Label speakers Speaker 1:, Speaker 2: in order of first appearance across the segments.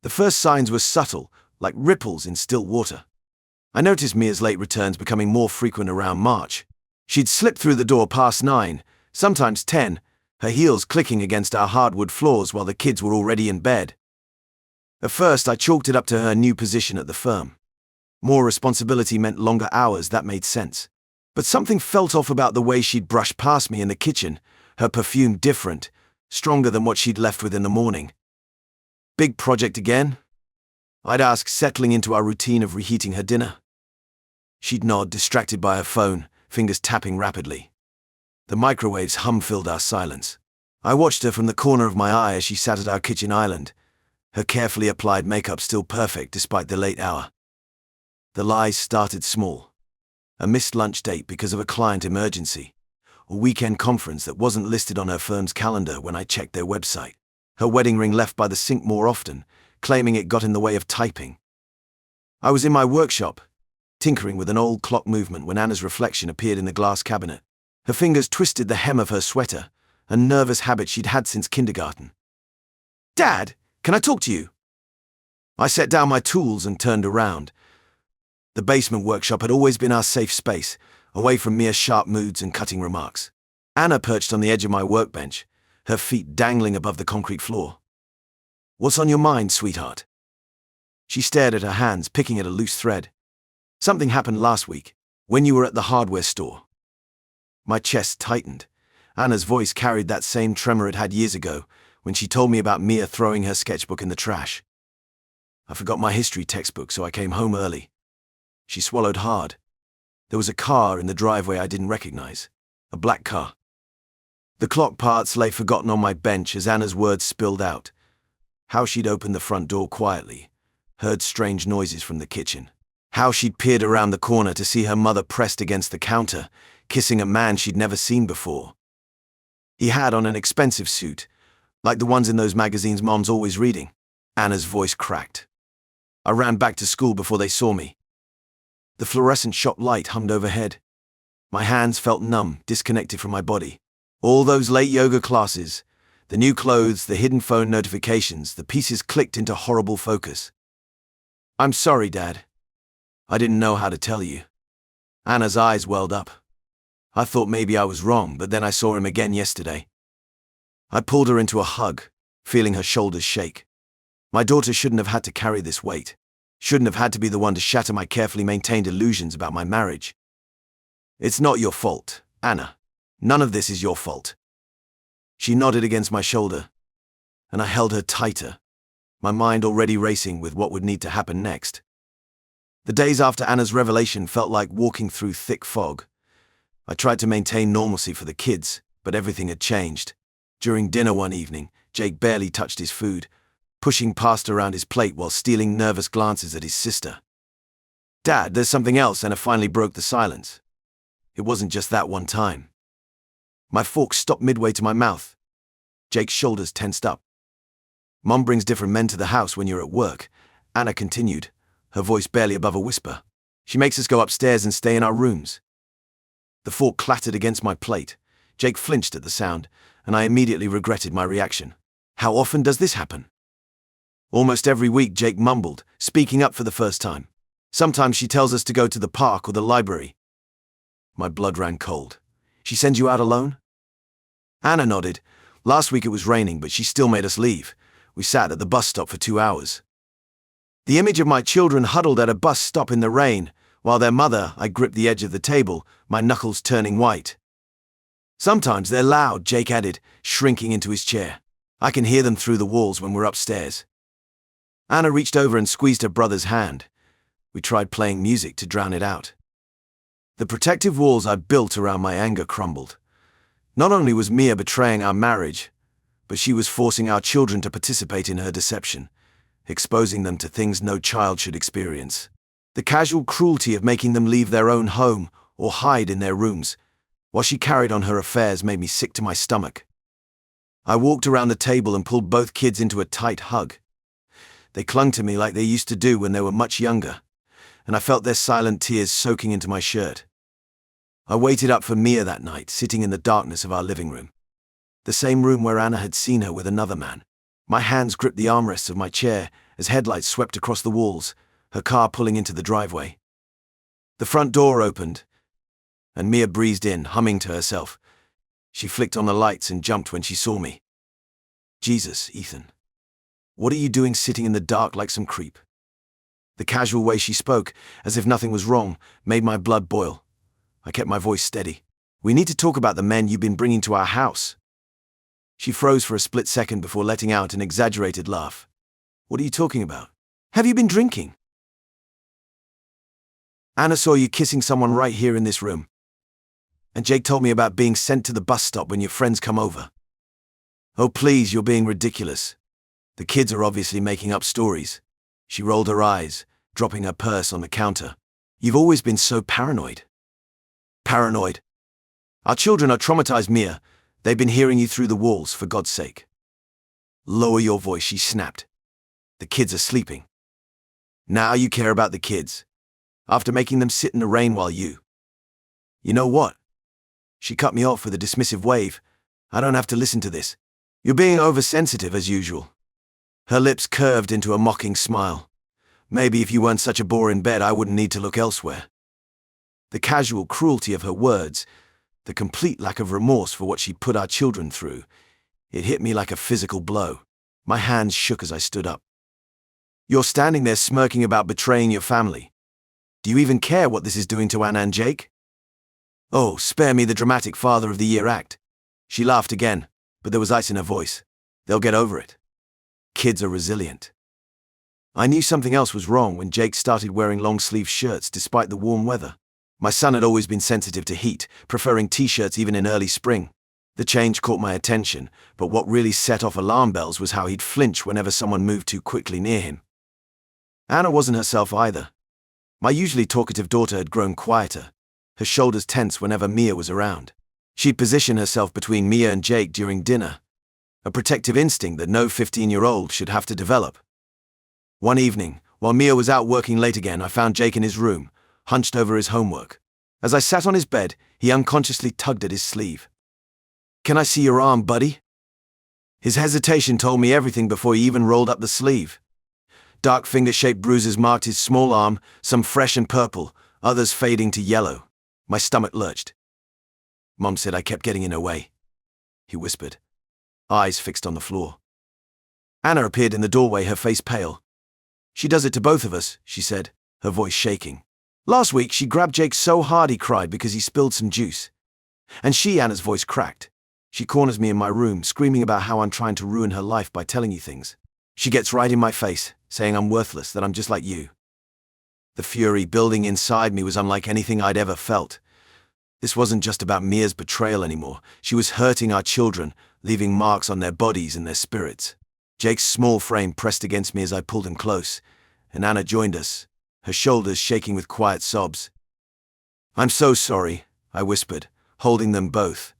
Speaker 1: The first signs were subtle, like ripples in still water. I noticed Mia's late returns becoming more frequent around March. She'd slip through the door past 9, sometimes 10, her heels clicking against our hardwood floors while the kids were already in bed. At first, I chalked it up to her new position at the firm. More responsibility meant longer hours, that made sense. But something felt off about the way she'd brush past me in the kitchen, her perfume different, stronger than what she'd left with in the morning. Big project again? I'd ask, settling into our routine of reheating her dinner. She'd nod, distracted by her phone, fingers tapping rapidly. The microwave's hum filled our silence. I watched her from the corner of my eye as she sat at our kitchen island, her carefully applied makeup still perfect despite the late hour. The lies started small. A missed lunch date because of a client emergency, a weekend conference that wasn't listed on her firm's calendar when I checked their website, her wedding ring left by the sink more often, claiming it got in the way of typing. I was in my workshop, tinkering with an old clock movement when Anna's reflection appeared in the glass cabinet. Her fingers twisted the hem of her sweater, a nervous habit she'd had since kindergarten. "Dad, can I talk to you?" I set down my tools and turned around. The basement workshop had always been our safe space, away from mere sharp moods and cutting remarks. Anna perched on the edge of my workbench, her feet dangling above the concrete floor. "What's on your mind, sweetheart?" She stared at her hands, picking at a loose thread. "Something happened last week, when you were at the hardware store." My chest tightened. Anna's voice carried that same tremor it had years ago, when she told me about Mia throwing her sketchbook in the trash. I forgot my history textbook, so I came home early. She swallowed hard. There was a car in the driveway I didn't recognize. A black car. The clock parts lay forgotten on my bench as Anna's words spilled out. How she'd opened the front door quietly, heard strange noises from the kitchen. How she'd peered around the corner to see her mother pressed against the counter, kissing a man she'd never seen before. He had on an expensive suit, like the ones in those magazines Mom's always reading. Anna's voice cracked. I ran back to school before they saw me. The fluorescent shop light hummed overhead. My hands felt numb, disconnected from my body. All those late yoga classes, the new clothes, the hidden phone notifications, the pieces clicked into horrible focus. "I'm sorry, Dad. I didn't know how to tell you." Anna's eyes welled up. I thought maybe I was wrong, but then I saw him again yesterday. I pulled her into a hug, feeling her shoulders shake. My daughter shouldn't have had to carry this weight. Shouldn't have had to be the one to shatter my carefully maintained illusions about my marriage. "It's not your fault, Anna. None of this is your fault." She nodded against my shoulder, and I held her tighter, my mind already racing with what would need to happen next. The days after Anna's revelation felt like walking through thick fog. I tried to maintain normalcy for the kids, but everything had changed. During dinner one evening, Jake barely touched his food, pushing pasta around his plate while stealing nervous glances at his sister. "Dad, there's something else," Anna finally broke the silence. It wasn't just that one time. My fork stopped midway to my mouth. Jake's shoulders tensed up. "Mom brings different men to the house when you're at work," Anna continued, her voice barely above a whisper. "She makes us go upstairs and stay in our rooms." The fork clattered against my plate. Jake flinched at the sound, and I immediately regretted my reaction. "How often does this happen?" "Almost every week," Jake mumbled, speaking up for the first time. "Sometimes she tells us to go to the park or the library." My blood ran cold. "She sends you out alone?" Anna nodded. "Last week it was raining, but she still made us leave. We sat at the bus stop for 2 hours. The image of my children huddled at a bus stop in the rain, while their mother, I gripped the edge of the table, my knuckles turning white. "Sometimes they're loud," Jake added, shrinking into his chair. "I can hear them through the walls when we're upstairs." Anna reached over and squeezed her brother's hand. We tried playing music to drown it out. The protective walls I built around my anger crumbled. Not only was Mia betraying our marriage, but she was forcing our children to participate in her deception, exposing them to things no child should experience. The casual cruelty of making them leave their own home or hide in their rooms, while she carried on her affairs, made me sick to my stomach. I walked around the table and pulled both kids into a tight hug. They clung to me like they used to do when they were much younger, and I felt their silent tears soaking into my shirt. I waited up for Mia that night, sitting in the darkness of our living room. The same room where Anna had seen her with another man. My hands gripped the armrests of my chair as headlights swept across the walls, her car pulling into the driveway. The front door opened, and Mia breezed in, humming to herself. She flicked on the lights and jumped when she saw me. Jesus, Ethan. What are you doing sitting in the dark like some creep? The casual way she spoke, as if nothing was wrong, made my blood boil. I kept my voice steady. We need to talk about the men you've been bringing to our house. She froze for a split second before letting out an exaggerated laugh. What are you talking about? Have you been drinking? Anna saw you kissing someone right here in this room. And Jake told me about being sent to the bus stop when your friends come over. Oh please, you're being ridiculous. The kids are obviously making up stories. She rolled her eyes, dropping her purse on the counter. You've always been so paranoid. Paranoid? Our children are traumatized, Mia. They've been hearing you through the walls, for God's sake. Lower your voice, she snapped. The kids are sleeping. Now you care about the kids. After making them sit in the rain while you... You know what? She cut me off with a dismissive wave. I don't have to listen to this. You're being oversensitive as usual. Her lips curved into a mocking smile. Maybe if you weren't such a bore in bed, I wouldn't need to look elsewhere. The casual cruelty of her words, the complete lack of remorse for what she put our children through, it hit me like a physical blow. My hands shook as I stood up. You're standing there smirking about betraying your family. Do you even care what this is doing to Anna and Jake? Oh, spare me the dramatic Father of the Year act. She laughed again, but there was ice in her voice. They'll get over it. Kids are resilient. I knew something else was wrong when Jake started wearing long-sleeve shirts despite the warm weather. My son had always been sensitive to heat, preferring t-shirts even in early spring. The change caught my attention, but what really set off alarm bells was how he'd flinch whenever someone moved too quickly near him. Anna wasn't herself either. My usually talkative daughter had grown quieter, her shoulders tense whenever Mia was around. She'd position herself between Mia and Jake during dinner, a protective instinct that no 15-year-old should have to develop. One evening, while Mia was out working late again, I found Jake in his room, hunched over his homework. As I sat on his bed, he unconsciously tugged at his sleeve. Can I see your arm, buddy? His hesitation told me everything before he even rolled up the sleeve. Dark finger-shaped bruises marked his small arm, some fresh and purple, others fading to yellow. My stomach lurched. Mom said I kept getting in her way, he whispered, eyes fixed on the floor. Anna appeared in the doorway, her face pale. She does it to both of us, she said, her voice shaking. Last week she grabbed Jake so hard he cried because he spilled some juice. And Anna's voice cracked. She corners me in my room, screaming about how I'm trying to ruin her life by telling you things. She gets right in my face, saying I'm worthless, that I'm just like you. The fury building inside me was unlike anything I'd ever felt. This wasn't just about Mia's betrayal anymore. She was hurting our children, leaving marks on their bodies and their spirits. Jake's small frame pressed against me as I pulled him close, and Anna joined us, her shoulders shaking with quiet sobs. I'm so sorry, I whispered, holding them both.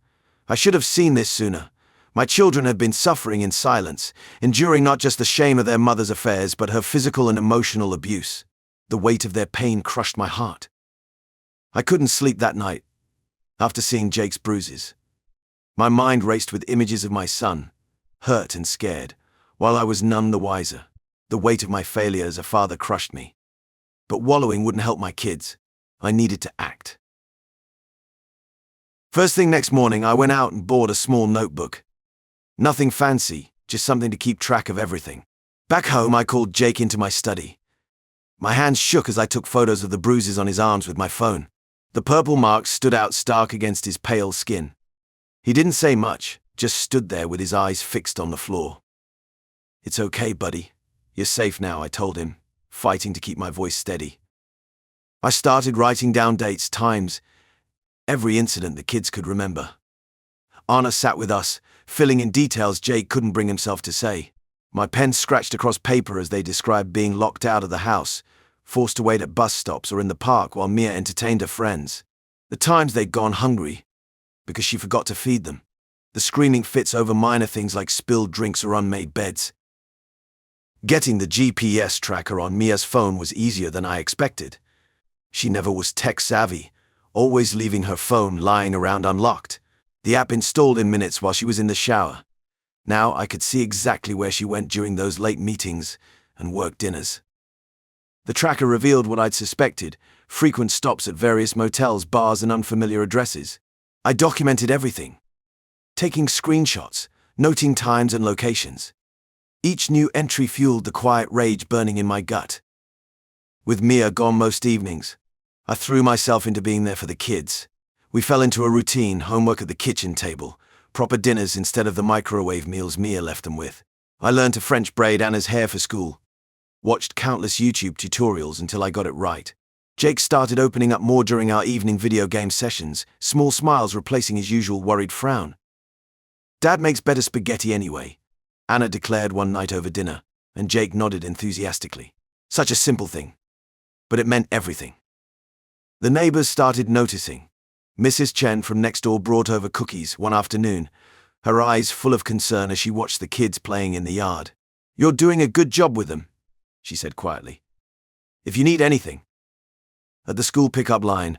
Speaker 1: I should have seen this sooner. My children had been suffering in silence, enduring not just the shame of their mother's affairs, but her physical and emotional abuse. The weight of their pain crushed my heart. I couldn't sleep that night, after seeing Jake's bruises. My mind raced with images of my son, hurt and scared, while I was none the wiser. The weight of my failure as a father crushed me. But wallowing wouldn't help my kids. I needed to act. First thing next morning, I went out and bought a small notebook. Nothing fancy, just something to keep track of everything. Back home, I called Jake into my study. My hands shook as I took photos of the bruises on his arms with my phone. The purple marks stood out stark against his pale skin. He didn't say much, just stood there with his eyes fixed on the floor. It's okay, buddy. You're safe now, I told him, fighting to keep my voice steady. I started writing down dates, times, every incident the kids could remember. Anna sat with us, filling in details Jake couldn't bring himself to say. My pen scratched across paper as they described being locked out of the house, forced to wait at bus stops or in the park while Mia entertained her friends. The times they'd gone hungry, because she forgot to feed them. The screaming fits over minor things like spilled drinks or unmade beds. Getting the GPS tracker on Mia's phone was easier than I expected. She never was tech-savvy, always leaving her phone lying around unlocked. The app installed in minutes while she was in the shower. Now I could see exactly where she went during those late meetings, and work dinners. The tracker revealed what I'd suspected: frequent stops at various motels, bars, and unfamiliar addresses. I documented everything, taking screenshots, noting times and locations. Each new entry fueled the quiet rage burning in my gut. With Mia gone most evenings, I threw myself into being there for the kids. We fell into a routine: homework at the kitchen table, proper dinners instead of the microwave meals Mia left them with. I learned to French braid Anna's hair for school, watched countless YouTube tutorials until I got it right. Jake started opening up more during our evening video game sessions, small smiles replacing his usual worried frown. "Dad makes better spaghetti anyway," Anna declared one night over dinner, and Jake nodded enthusiastically. Such a simple thing, but it meant everything. The neighbors started noticing. Mrs. Chen from next door brought over cookies one afternoon, her eyes full of concern as she watched the kids playing in the yard. "You're doing a good job with them," she said quietly. "If you need anything." At the school pickup line,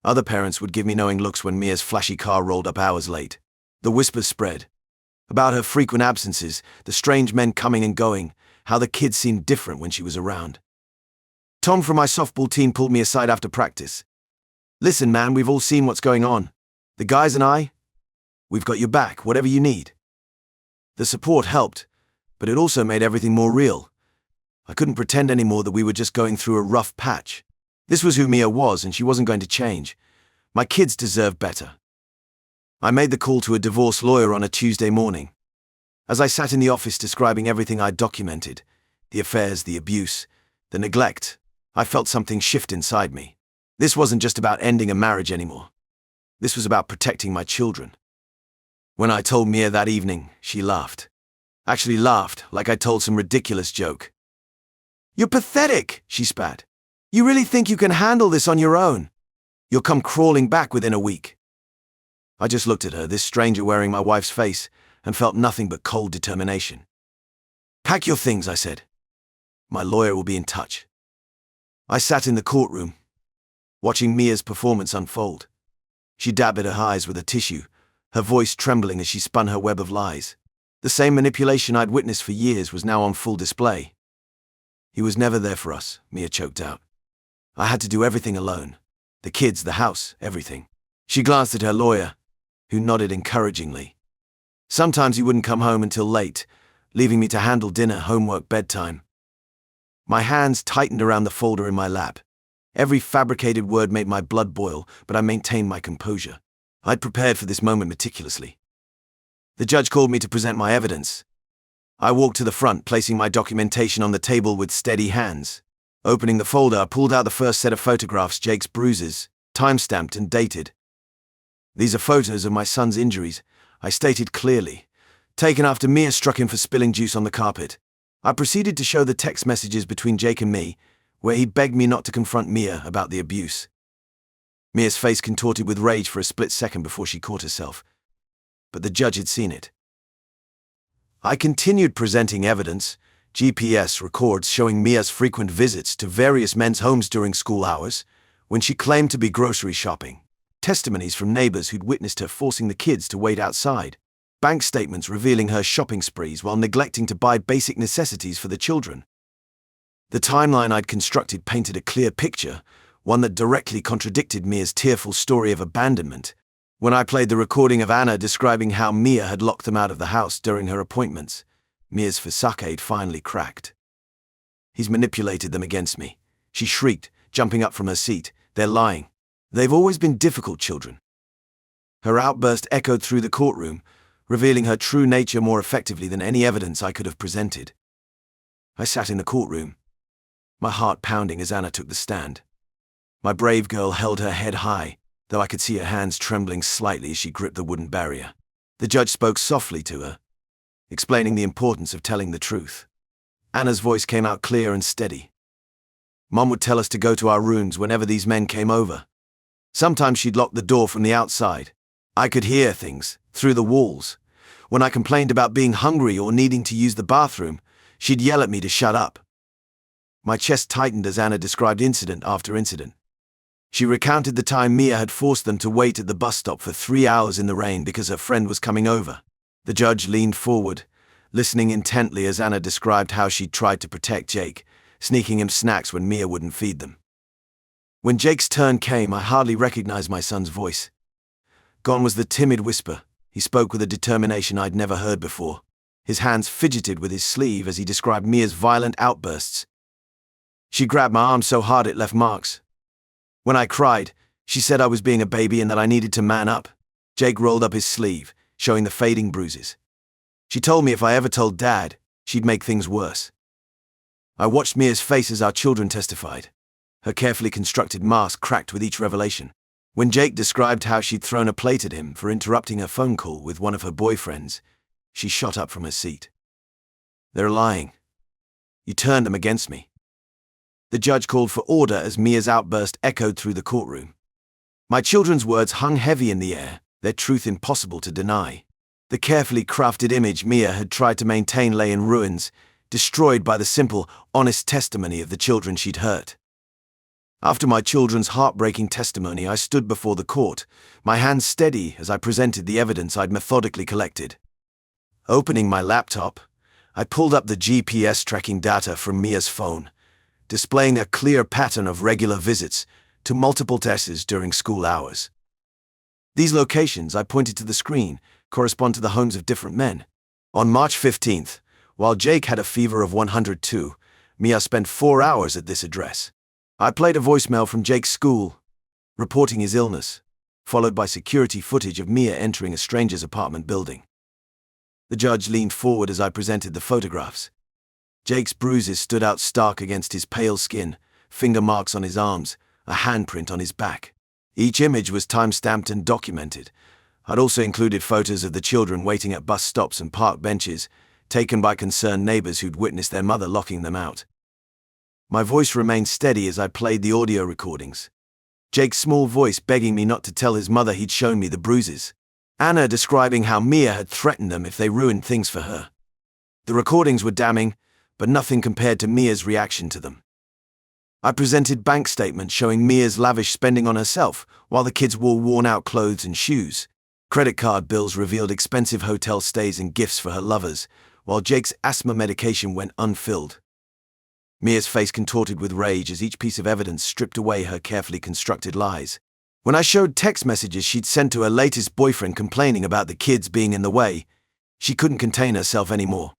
Speaker 1: other parents would give me knowing looks when Mia's flashy car rolled up hours late. The whispers spread about her frequent absences, the strange men coming and going, how the kids seemed different when she was around. Tom from my softball team pulled me aside after practice. "Listen, man, we've all seen what's going on. The guys and I, we've got your back, whatever you need." The support helped, but it also made everything more real. I couldn't pretend anymore that we were just going through a rough patch. This was who Mia was, and she wasn't going to change. My kids deserved better. I made the call to a divorce lawyer on a Tuesday morning. As I sat in the office describing everything I'd documented, the affairs, the abuse, the neglect, I felt something shift inside me. This wasn't just about ending a marriage anymore. This was about protecting my children. When I told Mia that evening, she laughed. Actually laughed, like I told some ridiculous joke. "You're pathetic," she spat. "You really think you can handle this on your own? You'll come crawling back within a week." I just looked at her, this stranger wearing my wife's face, and felt nothing but cold determination. "Pack your things," I said. "My lawyer will be in touch." I sat in the courtroom, watching Mia's performance unfold. She dabbed at her eyes with a tissue, her voice trembling as she spun her web of lies. The same manipulation I'd witnessed for years was now on full display. "He was never there for us," Mia choked out. "I had to do everything alone. The kids, the house, everything." She glanced at her lawyer, who nodded encouragingly. Sometimes he wouldn't come home until late, leaving me to handle dinner, homework, bedtime. My hands tightened around the folder in my lap. Every fabricated word made my blood boil, but I maintained my composure. I'd prepared for this moment meticulously. The judge called me to present my evidence. I walked to the front, placing my documentation on the table with steady hands. Opening the folder, I pulled out the first set of photographs, Jake's bruises, time-stamped and dated. "These are photos of my son's injuries," I stated clearly, taken after Mia struck him for spilling juice on the carpet. I proceeded to show the text messages between Jake and me, where he begged me not to confront Mia about the abuse. Mia's face contorted with rage for a split second before she caught herself, but the judge had seen it. I continued presenting evidence, GPS records showing Mia's frequent visits to various men's homes during school hours, when she claimed to be grocery shopping, testimonies from neighbors who'd witnessed her forcing the kids to wait outside, bank statements revealing her shopping sprees while neglecting to buy basic necessities for the children. The timeline I'd constructed painted a clear picture, one that directly contradicted Mia's tearful story of abandonment. When I played the recording of Anna describing how Mia had locked them out of the house during her appointments, Mia's facade finally cracked. "He's manipulated them against me," she shrieked, jumping up from her seat. "They're lying. They've always been difficult children." Her outburst echoed through the courtroom, revealing her true nature more effectively than any evidence I could have presented. I sat in the courtroom, my heart pounding as Anna took the stand. My brave girl held her head high, though I could see her hands trembling slightly as she gripped the wooden barrier. The judge spoke softly to her, explaining the importance of telling the truth. Anna's voice came out clear and steady. "Mom would tell us to go to our rooms whenever these men came over. Sometimes she'd lock the door from the outside. I could hear things, through the walls. When I complained about being hungry or needing to use the bathroom, she'd yell at me to shut up." My chest tightened as Anna described incident after incident. She recounted the time Mia had forced them to wait at the bus stop for 3 hours in the rain because her friend was coming over. The judge leaned forward, listening intently as Anna described how she'd tried to protect Jake, sneaking him snacks when Mia wouldn't feed them. When Jake's turn came, I hardly recognized my son's voice. Gone was the timid whisper. He spoke with a determination I'd never heard before. His hands fidgeted with his sleeve as he described Mia's violent outbursts. She grabbed my arm so hard it left marks. When I cried, she said I was being a baby and that I needed to man up. Jake rolled up his sleeve, showing the fading bruises. She told me if I ever told Dad, she'd make things worse. I watched Mia's face as our children testified. Her carefully constructed mask cracked with each revelation. When Jake described how she'd thrown a plate at him for interrupting a phone call with one of her boyfriends, she shot up from her seat. They're lying. You turned them against me. The judge called for order as Mia's outburst echoed through the courtroom. My children's words hung heavy in the air, their truth impossible to deny. The carefully crafted image Mia had tried to maintain lay in ruins, destroyed by the simple, honest testimony of the children she'd hurt. After my children's heartbreaking testimony, I stood before the court, my hands steady as I presented the evidence I'd methodically collected. Opening my laptop, I pulled up the GPS tracking data from Mia's phone, displaying a clear pattern of regular visits to multiple places during school hours. These locations, I pointed to the screen, correspond to the homes of different men. On March 15th, while Jake had a fever of 102, Mia spent 4 hours at this address. I played a voicemail from Jake's school, reporting his illness, followed by security footage of Mia entering a stranger's apartment building. The judge leaned forward as I presented the photographs. Jake's bruises stood out stark against his pale skin, finger marks on his arms, a handprint on his back. Each image was time-stamped and documented. I'd also included photos of the children waiting at bus stops and park benches, taken by concerned neighbors who'd witnessed their mother locking them out. My voice remained steady as I played the audio recordings. Jake's small voice begging me not to tell his mother he'd shown me the bruises. Anna describing how Mia had threatened them if they ruined things for her. The recordings were damning, but nothing compared to Mia's reaction to them. I presented bank statements showing Mia's lavish spending on herself, while the kids wore worn-out clothes and shoes. Credit card bills revealed expensive hotel stays and gifts for her lovers, while Jake's asthma medication went unfilled. Mia's face contorted with rage as each piece of evidence stripped away her carefully constructed lies. When I showed text messages she'd sent to her latest boyfriend complaining about the kids being in the way, she couldn't contain herself anymore.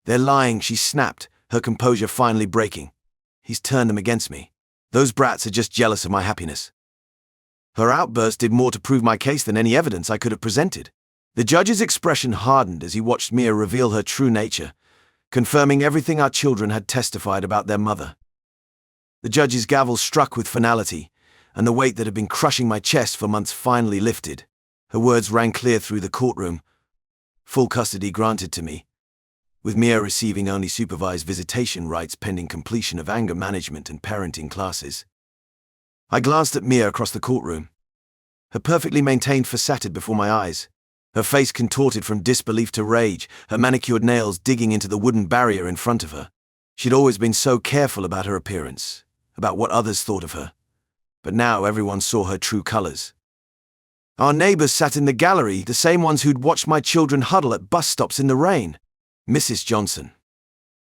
Speaker 1: They're lying, she snapped, her composure finally breaking. He's turned them against me. Those brats are just jealous of my happiness. Her outburst did more to prove my case than any evidence I could have presented. The judge's expression hardened as he watched Mia reveal her true nature, confirming everything our children had testified about their mother. The judge's gavel struck with finality, and the weight that had been crushing my chest for months finally lifted. Her words rang clear through the courtroom. Full custody granted to me, with Mia receiving only supervised visitation rights pending completion of anger management and parenting classes. I glanced at Mia across the courtroom. Her perfectly maintained facade before my eyes. Her face contorted from disbelief to rage, her manicured nails digging into the wooden barrier in front of her. She'd always been so careful about her appearance, about what others thought of her. But now everyone saw her true colors. Our neighbors sat in the gallery, the same ones who'd watched my children huddle at bus stops in the rain. Mrs. Johnson,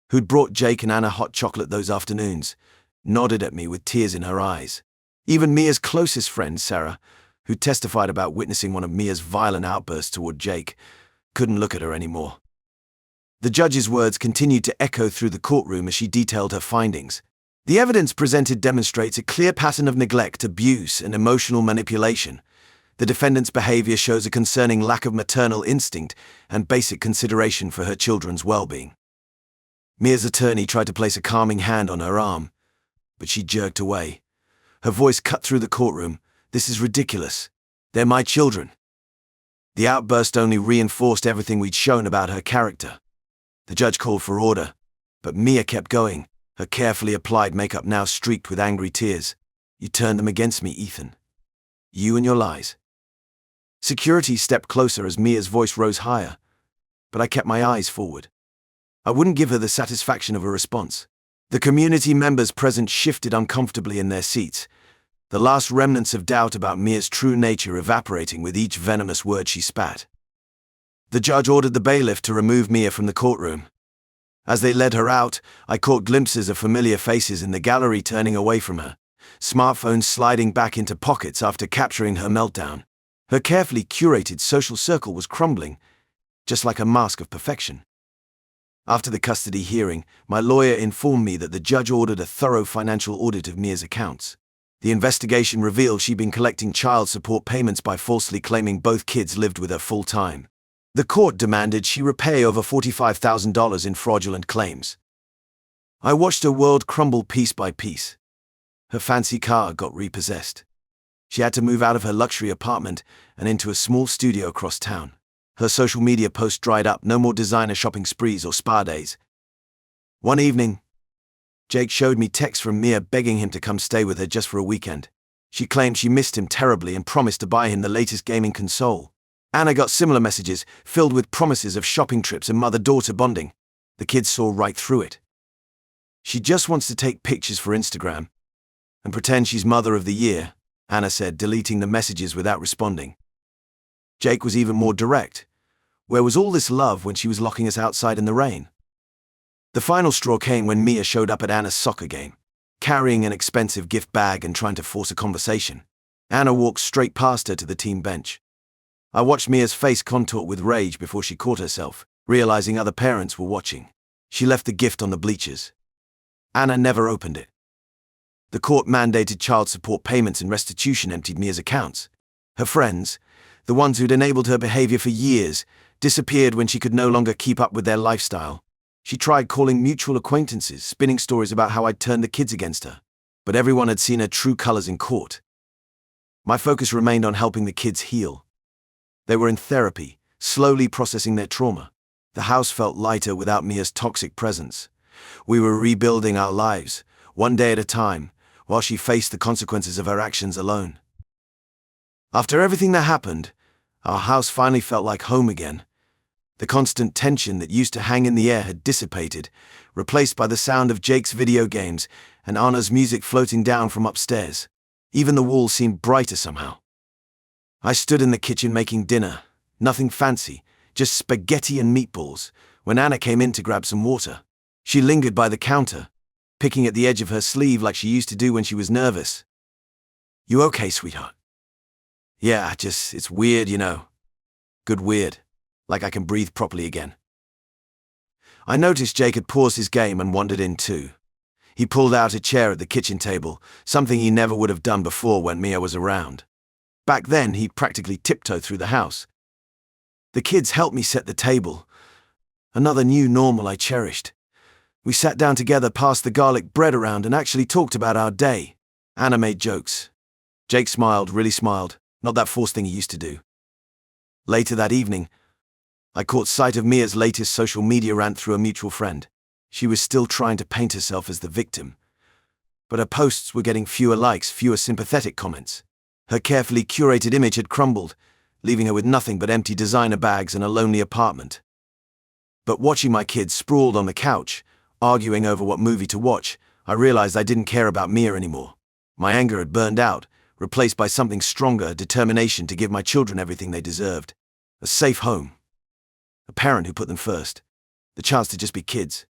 Speaker 1: who'd brought Jake and Anna hot chocolate those afternoons, nodded at me with tears in her eyes. Even Mia's closest friend, Sarah, who testified about witnessing one of Mia's violent outbursts toward Jake, couldn't look at her anymore. The judge's words continued to echo through the courtroom as she detailed her findings. The evidence presented demonstrates a clear pattern of neglect, abuse, and emotional manipulation. The defendant's behavior shows a concerning lack of maternal instinct and basic consideration for her children's well-being. Mia's attorney tried to place a calming hand on her arm, but she jerked away. Her voice cut through the courtroom. This is ridiculous. They're my children. The outburst only reinforced everything we'd shown about her character. The judge called for order, but Mia kept going, her carefully applied makeup now streaked with angry tears. You turned them against me, Ethan. You and your lies. Security stepped closer as Mia's voice rose higher, but I kept my eyes forward. I wouldn't give her the satisfaction of a response. The community members present shifted uncomfortably in their seats, the last remnants of doubt about Mia's true nature evaporating with each venomous word she spat. The judge ordered the bailiff to remove Mia from the courtroom. As they led her out, I caught glimpses of familiar faces in the gallery turning away from her, smartphones sliding back into pockets after capturing her meltdown. Her carefully curated social circle was crumbling, just like a mask of perfection. After the custody hearing, my lawyer informed me that the judge ordered a thorough financial audit of Mia's accounts. The investigation revealed she'd been collecting child support payments by falsely claiming both kids lived with her full-time. The court demanded she repay over $45,000 in fraudulent claims. I watched her world crumble piece by piece. Her fancy car got repossessed. She had to move out of her luxury apartment and into a small studio across town. Her social media posts dried up, no more designer shopping sprees or spa days. One evening, Jake showed me texts from Mia begging him to come stay with her just for a weekend. She claimed she missed him terribly and promised to buy him the latest gaming console. Anna got similar messages, filled with promises of shopping trips and mother-daughter bonding. The kids saw right through it. She just wants to take pictures for Instagram and pretend she's mother of the year, Anna said, deleting the messages without responding. Jake was even more direct. Where was all this love when she was locking us outside in the rain? The final straw came when Mia showed up at Anna's soccer game, carrying an expensive gift bag and trying to force a conversation. Anna walked straight past her to the team bench. I watched Mia's face contort with rage before she caught herself, realizing other parents were watching. She left the gift on the bleachers. Anna never opened it. The court-mandated child support payments and restitution emptied Mia's accounts. Her friends, the ones who'd enabled her behavior for years, disappeared when she could no longer keep up with their lifestyle. She tried calling mutual acquaintances, spinning stories about how I'd turned the kids against her. But everyone had seen her true colors in court. My focus remained on helping the kids heal. They were in therapy, slowly processing their trauma. The house felt lighter without Mia's toxic presence. We were rebuilding our lives, one day at a time, while she faced the consequences of her actions alone. After everything that happened, our house finally felt like home again. The constant tension that used to hang in the air had dissipated, replaced by the sound of Jake's video games and Anna's music floating down from upstairs. Even the walls seemed brighter somehow. I stood in the kitchen making dinner, nothing fancy, just spaghetti and meatballs, when Anna came in to grab some water. She lingered by the counter, picking at the edge of her sleeve like she used to do when she was nervous. "You okay, sweetheart?" "Yeah, it's weird, you know. Good weird. Like I can breathe properly again." I noticed Jake had paused his game and wandered in too. He pulled out a chair at the kitchen table, something he never would have done before when Mia was around. Back then, he practically tiptoed through the house. The kids helped me set the table. Another new normal I cherished. We sat down together, passed the garlic bread around, and actually talked about our day. Anna made jokes. Jake smiled, really smiled, not that forced thing he used to do. Later that evening, I caught sight of Mia's latest social media rant through a mutual friend. She was still trying to paint herself as the victim, but her posts were getting fewer likes, fewer sympathetic comments. Her carefully curated image had crumbled, leaving her with nothing but empty designer bags and a lonely apartment. But watching my kids sprawled on the couch, arguing over what movie to watch, I realized I didn't care about Mia anymore. My anger had burned out, replaced by something stronger, determination to give my children everything they deserved. A safe home. A parent who put them first. The chance to just be kids.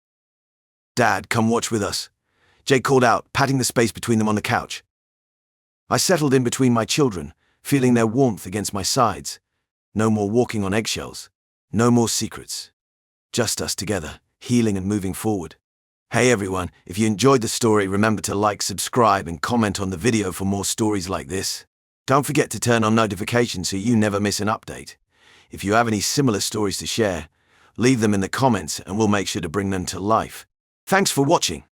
Speaker 1: "Dad, come watch with us," Jake called out, patting the space between them on the couch. I settled in between my children, feeling their warmth against my sides. No more walking on eggshells. No more secrets. Just us together, healing and moving forward. Hey everyone, if you enjoyed the story, remember to like, subscribe, and comment on the video for more stories like this. Don't forget to turn on notifications so you never miss an update. If you have any similar stories to share, leave them in the comments and we'll make sure to bring them to life. Thanks for watching.